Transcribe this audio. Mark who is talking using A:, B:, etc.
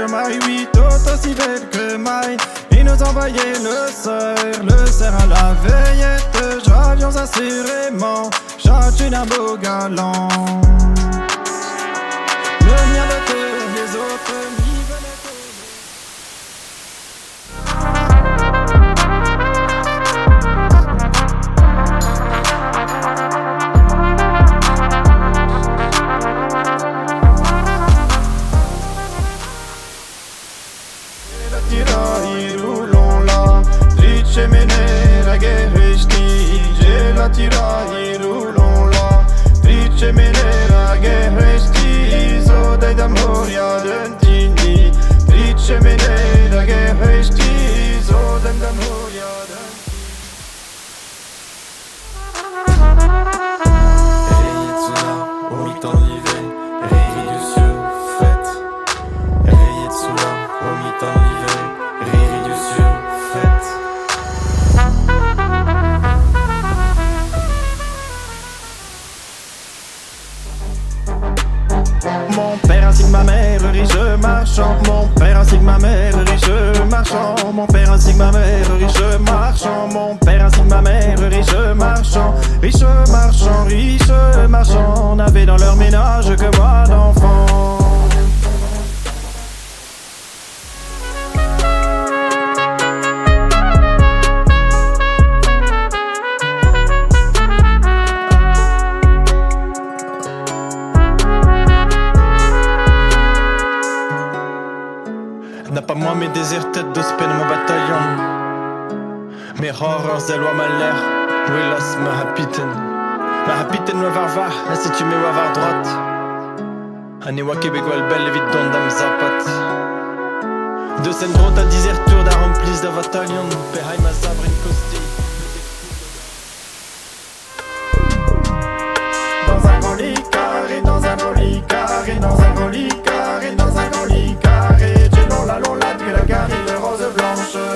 A: que maille, oui, tout aussi belle que maille. Ils nous envoyaient le cerf à la veillette. J'avions assurément chacune un beau galant. Le mien de les autres m'y venaient. Mene la guerresti, la tirai rulon la, trice mene la guerresti, so dai d'amoria dentini, trice mene la guerresti, so dai d'amoria
B: Rayé de soula, au mi-temps de l'hiver, rayé du ciel, fête. Rayé de soula, au mi-temps de l'hiver, rayé du ciel, fête.
A: Mon père ainsi que ma mère, riche marchand. Mon père ainsi que ma mère, riche marchand. Mon père ainsi que ma mère, riche marchand. Mon père ainsi que ma mère, riche marchand. Riche marchand, riche marchand. N'avaient dans leur ménage que moi d'enfant. N'a pas moi mes désirs, tête de spin mon bataillon. Mes horreurs, zèlois malheur. Willas me habiten. Me habiten me varva, si tu me var droite. Aniwa Québécois le bel vite don dam zapat. De scène droite à 10 tour d'un remplis de bataillon. Behai ma sabre une costi. Dans un grand lit carré, dans un grand lit carré, dans un grand lit carré, dans un grand lit carré. La longue, la rose blanche.